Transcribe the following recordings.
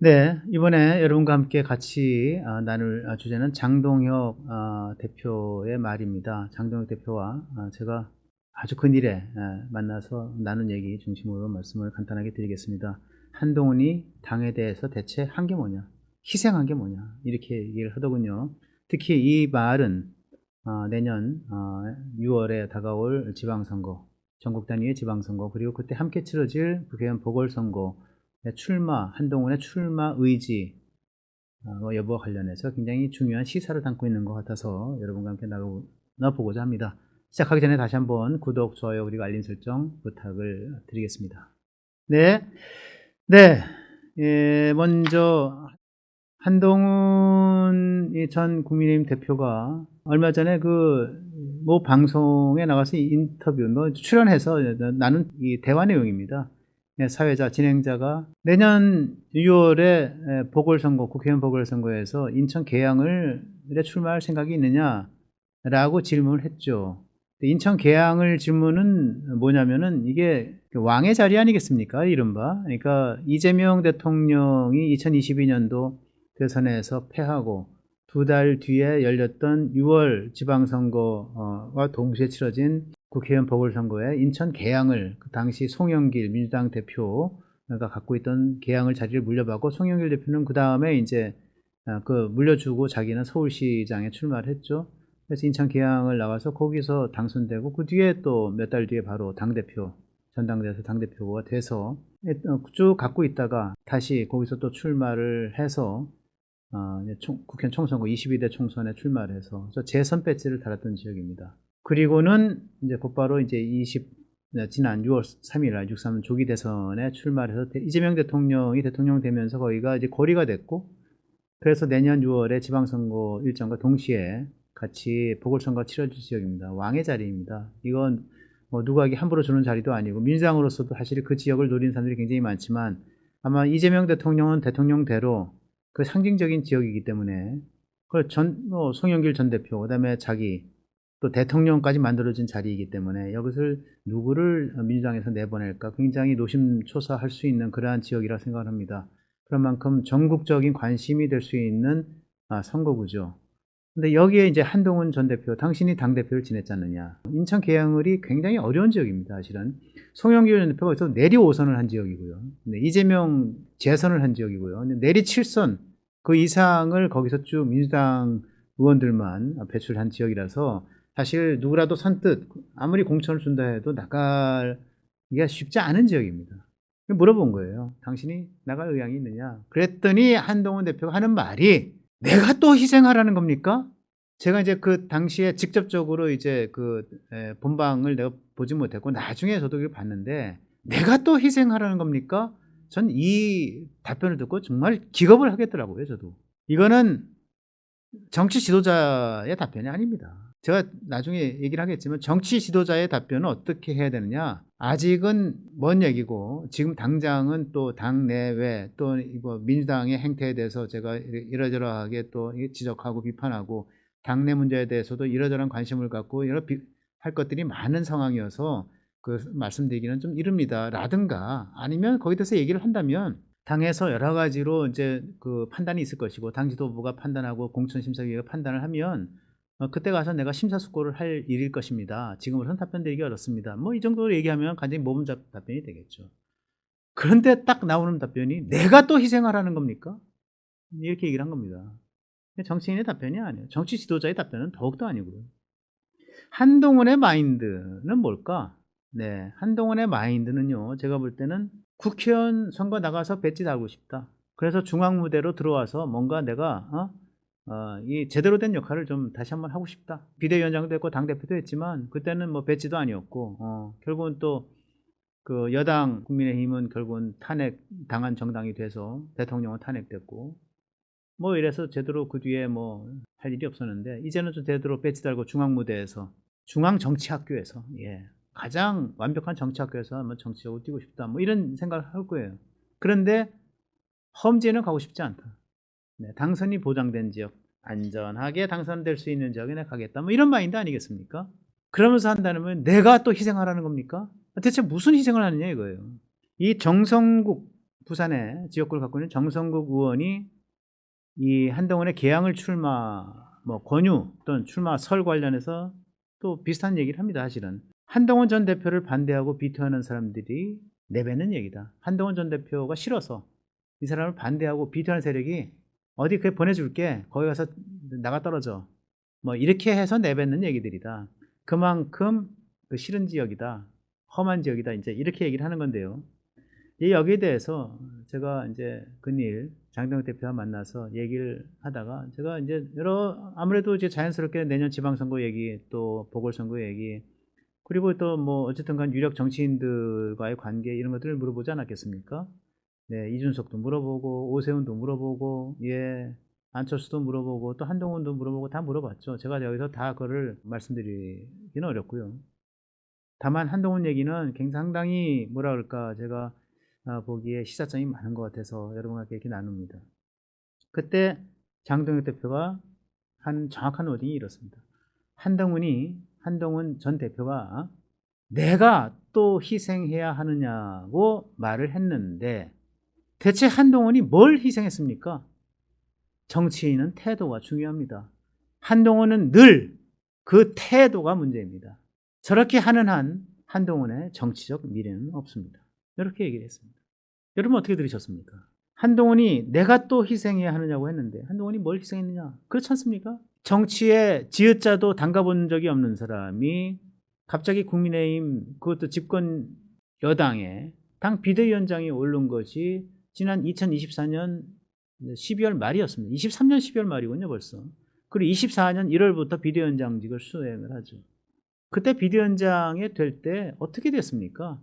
네, 이번에 여러분과 함께 같이 나눌 주제는 장동혁 대표의 말입니다. 장동혁 대표와 제가 아주 근일에 만나서 나눈 얘기 중심으로 말씀을 간단하게 드리겠습니다. 한동훈이 당에 대해서 대체 한 게 뭐냐, 희생한 게 뭐냐, 이렇게 얘기를 하더군요. 특히 이 말은 내년 6월에 다가올 지방선거, 전국 단위의 지방선거, 그리고 그때 함께 치러질 국회의원 보궐선거 한동훈의 출마 의지 여부와 관련해서 굉장히 중요한 시사를 담고 있는 것 같아서 여러분과 함께 나눠보고자 합니다. 시작하기 전에 다시 한번 구독, 좋아요, 그리고 알림 설정 부탁을 드리겠습니다. 네, 먼저 한동훈 전 국민의힘 대표가 얼마 전에 모 방송에 나가서 인터뷰, 출연해서 나눈 이 대화 내용입니다. 사회자, 진행자가 내년 6월에 국회의원 보궐선거에서 인천 계양을 출마할 생각이 있느냐라고 질문을 했죠. 인천 계양을 질문은 뭐냐면은 이게 왕의 자리 아니겠습니까? 이른바. 그러니까 이재명 대통령이 2022년도 대선에서 패하고 2달 뒤에 열렸던 6월 지방선거와 동시에 치러진 국회의원 보궐선거에 인천 계양을 그 당시 송영길 민주당 대표가 갖고 있던 계양을 자리를 물려받고 송영길 대표는 그 다음에 이제 물려주고 자기는 서울시장에 출마를 했죠. 그래서 인천 계양을 나와서 거기서 당선되고 그 뒤에 또 몇 달 뒤에 바로 당대표, 전당대회에서 당대표가 돼서 쭉 갖고 있다가 다시 거기서 또 출마를 해서 국회의원 총선거 22대 총선에 출마를 해서 재선 배지를 달았던 지역입니다. 그리고는 이제 곧바로 이제 지난 6월 3일 날 6.3 조기 대선에 출마를 해서 이재명 대통령이 대통령 되면서 거기가 이제 거리가 됐고, 그래서 내년 6월에 지방선거 일정과 동시에 같이 보궐선거가 치러질 지역입니다. 왕의 자리입니다. 이건 누구에게 함부로 주는 자리도 아니고 민주당으로서도 사실 그 지역을 노리는 사람들이 굉장히 많지만 아마 이재명 대통령은 대통령대로 그 상징적인 지역이기 때문에 송영길 전 대표, 그다음에 자기 또 대통령까지 만들어진 자리이기 때문에 여기서 누구를 민주당에서 내보낼까 굉장히 노심초사할 수 있는 그러한 지역이라 생각을 합니다. 그런 만큼 전국적인 관심이 될 수 있는 선거구죠. 근데 여기에 이제 한동훈 전 대표, 당신이 당대표를 지냈지 않느냐. 인천 계양을이 굉장히 어려운 지역입니다, 사실은. 송영길 전 대표가 여기서 내리 5선을 한 지역이고요. 이재명 재선을 한 지역이고요. 내리 7선, 그 이상을 거기서 쭉 민주당 의원들만 배출한 지역이라서 사실 누구라도 선뜻 아무리 공천을 준다 해도 나가기가 쉽지 않은 지역입니다. 물어본 거예요. 당신이 나갈 의향이 있느냐. 그랬더니 한동훈 대표가 하는 말이 내가 또 희생하라는 겁니까? 제가 이제 그 당시에 직접적으로 이제 본방을 내가 보지 못했고 나중에 저도 이걸 봤는데 내가 또 희생하라는 겁니까? 전 이 답변을 듣고 정말 기겁을 하겠더라고요, 저도. 이거는 정치 지도자의 답변이 아닙니다. 제가 나중에 얘기를 하겠지만 정치 지도자의 답변은 어떻게 해야 되느냐? 아직은 먼 얘기고 지금 당장은 또 당내외 또 민주당의 행태에 대해서 제가 이러저러하게 또 지적하고 비판하고 당내 문제에 대해서도 이러저러한 관심을 갖고 할 것들이 많은 상황이어서 말씀드리기는 좀 이릅니다. 라든가 아니면 거기에 대해서 얘기를 한다면 당에서 여러 가지로 이제 판단이 있을 것이고 당 지도부가 판단하고 공천심사위가 판단을 하면 그때 가서 내가 심사숙고를 할 일일 것입니다. 지금으로선 답변 드리기 어렵습니다. 이 정도로 얘기하면 간단히 모범 답변이 되겠죠. 그런데 딱 나오는 답변이 내가 또 희생하라는 겁니까? 이렇게 얘기를 한 겁니다. 정치인의 답변이 아니에요. 정치 지도자의 답변은 더욱더 아니고요. 한동훈의 마인드는 뭘까? 네, 한동훈의 마인드는요, 제가 볼 때는 국회의원 선거 나가서 배지 달고 싶다. 그래서 중앙무대로 들어와서 뭔가 내가 이 제대로 된 역할을 좀 다시 한번 하고 싶다. 비대위원장도 했고 당대표도 했지만 그때는 배지도 아니었고 결국은 또 그 여당 국민의힘은 결국은 탄핵당한 정당이 돼서 대통령은 탄핵됐고 이래서 제대로 그 뒤에 할 일이 없었는데 이제는 좀 제대로 배지 달고 중앙무대에서 중앙정치학교에서 가장 완벽한 정치학교에서 한번 정치적으로 뛰고 싶다. 이런 생각을 할 거예요. 그런데 험지에는 가고 싶지 않다. 당선이 보장된 지역, 안전하게 당선될 수 있는 지역에 가겠다. 이런 마인드 아니겠습니까? 그러면서 한다면 내가 또 희생하라는 겁니까? 대체 무슨 희생을 하느냐 이거예요. 이 정성국 부산에 지역구를 갖고 있는 정성국 의원이 이 한동훈의 개항을 출마 뭐 권유 또는 출마 설 관련해서 또 비슷한 얘기를 합니다. 사실은 한동훈 전 대표를 반대하고 비토하는 사람들이 내뱉는 얘기다. 한동훈 전 대표가 싫어서 이 사람을 반대하고 비토하는 세력이 어디 그게 보내줄게, 거기 가서 나가 떨어져, 뭐 이렇게 해서 내뱉는 얘기들이다. 그만큼 그 싫은 지역이다, 험한 지역이다, 이제 이렇게 얘기를 하는 건데요. 이 여기에 대해서 제가 이제 근일 장동혁 대표와 만나서 얘기를 하다가 제가 이제 아무래도 이제 자연스럽게 내년 지방선거 얘기, 또 보궐선거 얘기, 그리고 또 뭐 어쨌든 간 유력 정치인들과의 관계 이런 것들을 물어보지 않았겠습니까? 네, 이준석도 물어보고 오세훈도 물어보고, 예, 안철수도 물어보고 또 한동훈도 물어보고 다 물어봤죠. 제가 여기서 다 그거를 말씀드리기는 어렵고요. 다만 한동훈 얘기는 상당히 뭐라 그럴까, 제가 보기에 시사점이 많은 것 같아서 여러분과 얘기 나눕니다. 그때 장동혁 대표가 한 정확한 워딩이 이렇습니다. 한동훈 전 대표가 내가 또 희생해야 하느냐고 말을 했는데 대체 한동훈이 뭘 희생했습니까? 정치인은 태도가 중요합니다. 한동훈은 늘 그 태도가 문제입니다. 저렇게 하는 한 한동훈의 정치적 미래는 없습니다. 이렇게 얘기를 했습니다. 여러분 어떻게 들으셨습니까? 한동훈이 내가 또 희생해야 하느냐고 했는데 한동훈이 뭘 희생했느냐? 그렇지 않습니까? 정치에 지읒자도 담가본 적이 없는 사람이 갑자기 국민의힘, 그것도 집권 여당의 당 비대위원장이 오른 것이 지난 2024년 12월 말이었습니다. 23년 12월 말이군요, 벌써. 그리고 24년 1월부터 비대위원장직을 수행을 하죠. 그때 비대위원장이 될 때 어떻게 됐습니까?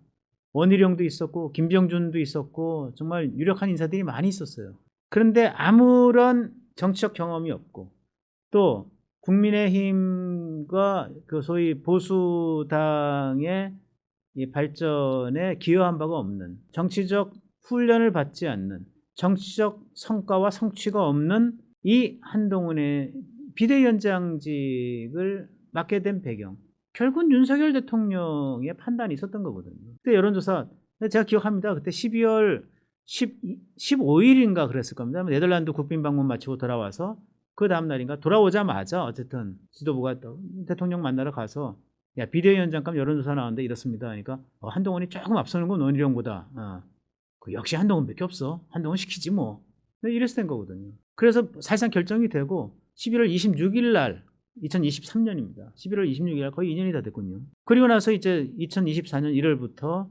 원희룡도 있었고 김병준도 있었고 정말 유력한 인사들이 많이 있었어요. 그런데 아무런 정치적 경험이 없고 또 국민의힘과 그 소위 보수당의 이 발전에 기여한 바가 없는, 정치적 훈련을 받지 않는, 정치적 성과와 성취가 없는 이 한동훈의 비대위원장직을 맡게 된 배경, 결국은 윤석열 대통령의 판단이 있었던 거거든요. 그때 여론조사 제가 기억합니다. 그때 12월 15일인가 그랬을 겁니다. 네덜란드 국빈 방문 마치고 돌아와서 그 다음 날인가 돌아오자마자 어쨌든 지도부가 대통령 만나러 가서 야, 비대위원장감 여론조사 나왔는데 이렇습니다. 그러니까 한동훈이 조금 앞서는 건 원희룡보다. 그 역시 한동훈밖에 없어. 한동훈 시키지 뭐. 이래서 된 거거든요. 그래서 사실상 결정이 되고 11월 26일 날 2023년입니다. 11월 26일 날 거의 2년이 다 됐군요. 그리고 나서 이제 2024년 1월부터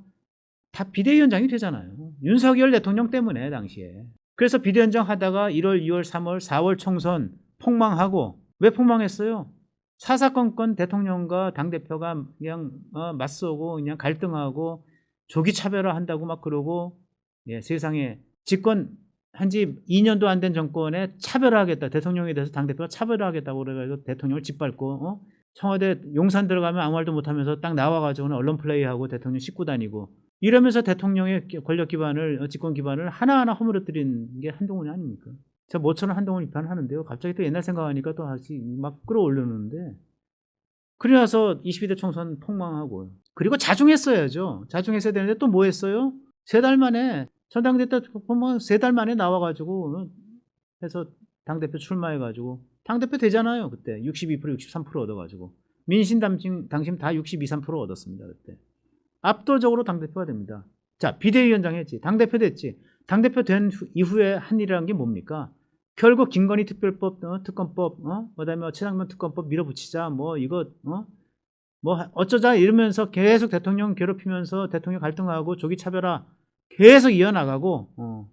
다 비대위원장이 되잖아요. 윤석열 대통령 때문에 당시에. 그래서 비대위원장 하다가 1월, 2월, 3월, 4월 총선 폭망하고, 왜 폭망했어요? 사사건건 대통령과 당대표가 그냥 맞서고 그냥 갈등하고 조기 차별화한다고 막 그러고, 예, 세상에 집권 한지 2년도 안 된 정권에 차별화하겠다, 대통령에 대해서 당대표가 차별화하겠다고 그래가지고 대통령을 짓밟고 청와대 용산 들어가면 아무 말도 못하면서 딱 나와가지고는 언론 플레이하고 대통령 싣고 다니고 이러면서 대통령의 권력 기반을, 집권 기반을 하나하나 허물어뜨린 게 한동훈이 아닙니까? 제가 모처럼 한동훈 비판하는데요. 갑자기 또 옛날 생각하니까 또 다시 막 끌어올렸는데, 그러고 나서 22대 총선 폭망하고, 그리고 자중했어야죠. 자중했어야 되는데 또 뭐 했어요? 3달 만에, 전당대회 폭망 3달 만에 나와가지고 해서 당대표 출마해가지고 당대표 되잖아요. 그때 62%, 63% 얻어가지고 민심 당심 다 62, 3% 얻었습니다. 그때 압도적으로 당대표가 됩니다. 자, 비대위원장 했지, 당대표 됐지. 당대표 된 이후에 한 일이라는 게 뭡니까? 결국 김건희 특별법, 특검법, 그다음에 최상면 특검법 밀어붙이자, 뭐 이거 뭐 어쩌자 이러면서 계속 대통령 괴롭히면서 대통령 갈등하고 조기 차별화 계속 이어나가고,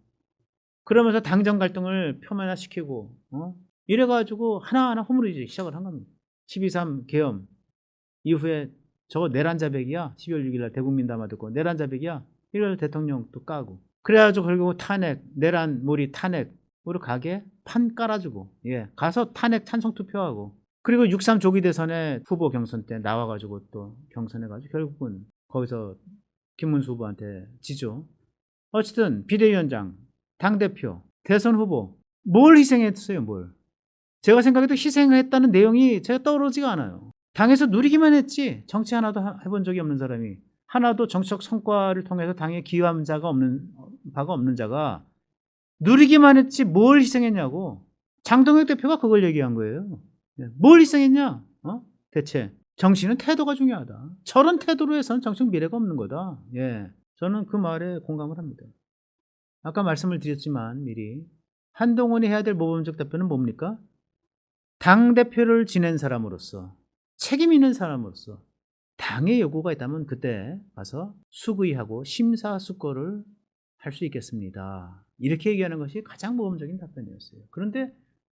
그러면서 당정 갈등을 표면화시키고, 이래가지고 하나하나 허물어지기 시작을 한 겁니다. 12.3 계엄 이후에 저거 내란자백이야. 12월 6일 날 대국민 담화 듣고 내란자백이야. 이래서 대통령 또 까고. 그래가지고 결국 탄핵, 내란몰이 탄핵으로 가게 판 깔아주고, 예, 가서 탄핵 찬성 투표하고, 그리고 6.3 조기 대선에 후보 경선 때 나와가지고 또 경선해가지고 결국은 거기서 김문수 후보한테 지죠. 어쨌든 비대위원장, 당대표, 대선 후보 뭘 희생했어요, 뭘. 제가 생각해도 희생했다는 내용이 제가 떠오르지가 않아요. 당에서 누리기만 했지 정치 하나도 해본 적이 없는 사람이 하나도 정치적 성과를 통해서 당에 기여한 바가 없는 자가 누리기만 했지 뭘 희생했냐고. 장동혁 대표가 그걸 얘기한 거예요. 뭘 희생했냐? 대체 정치는 태도가 중요하다. 저런 태도로 해서는 정치적 미래가 없는 거다. 예, 저는 그 말에 공감을 합니다. 아까 말씀을 드렸지만 미리 한동훈이 해야 될 모범적 대표는 뭡니까? 당대표를 지낸 사람으로서, 책임 있는 사람으로서 당의 요구가 있다면 그때 가서 수구의하고 심사숙고를 할 수 있겠습니다. 이렇게 얘기하는 것이 가장 모범적인 답변이었어요. 그런데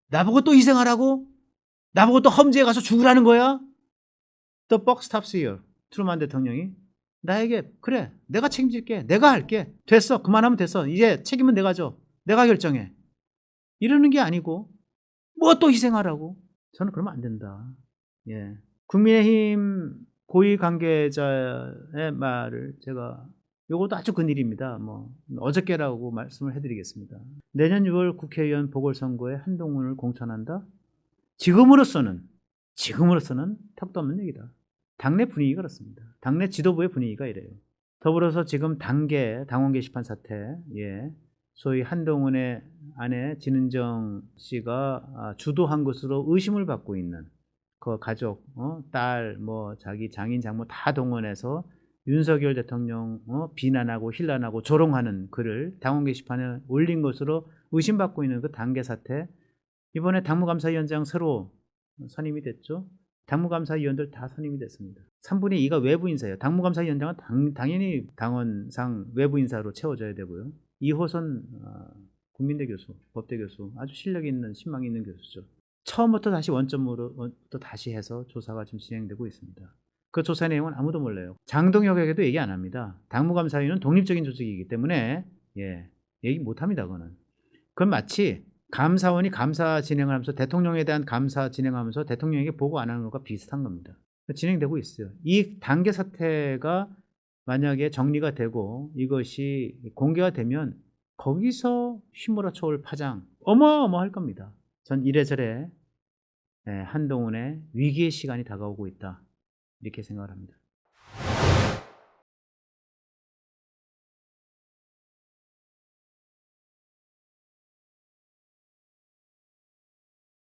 나보고 또 희생하라고? 나보고 또 험지에 가서 죽으라는 거야? The buck stops here. 트루만 대통령이 나에게 그래 내가 책임질게. 내가 할게. 됐어. 그만하면 됐어. 이제 책임은 내가 져. 내가 결정해. 이러는 게 아니고 뭐 또 희생하라고? 저는 그러면 안 된다. 예. 국민의힘 고위 관계자의 말을 제가 요것도 아주 근일입니다. 뭐 어저께라고 말씀을 해드리겠습니다. 내년 6월 국회의원 보궐선거에 한동훈을 공천한다? 지금으로서는 턱도 없는 얘기다. 당내 분위기가 그렇습니다. 당내 지도부의 분위기가 이래요. 더불어서 지금 당원 게시판 사태, 예, 소위 한동훈의 아내 진은정 씨가 주도한 것으로 의심을 받고 있는 그 가족, 딸, 뭐 자기 장인 장모 다 동원해서 윤석열 대통령 비난하고 힐난하고 조롱하는 글을 당원 게시판에 올린 것으로 의심받고 있는 그 단계 사태, 이번에 당무감사위원장 새로 선임이 됐죠. 당무감사위원들 다 선임이 됐습니다. 3분의 2가 외부 인사예요. 당무감사위원장은 당연히 당원상 외부 인사로 채워져야 되고요. 이호선 국민대 교수, 법대 교수, 아주 실력 있는 신망 있는 교수죠. 처음부터 다시 원점으로 또 다시 해서 조사가 지금 진행되고 있습니다. 그 조사 내용은 아무도 몰라요. 장동혁에게도 얘기 안 합니다. 당무감사위는 독립적인 조직이기 때문에 얘기 못 합니다. 그건 마치 감사원이 감사 진행을 하면서 대통령에 대한 감사 진행하면서 대통령에게 보고 안 하는 것과 비슷한 겁니다. 진행되고 있어요. 이 단계 사태가 만약에 정리가 되고 이것이 공개가 되면 거기서 휘몰아쳐 올 파장 어마어마할 겁니다. 전 이래저래 한동훈의 위기의 시간이 다가오고 있다. 이렇게 생각을 합니다.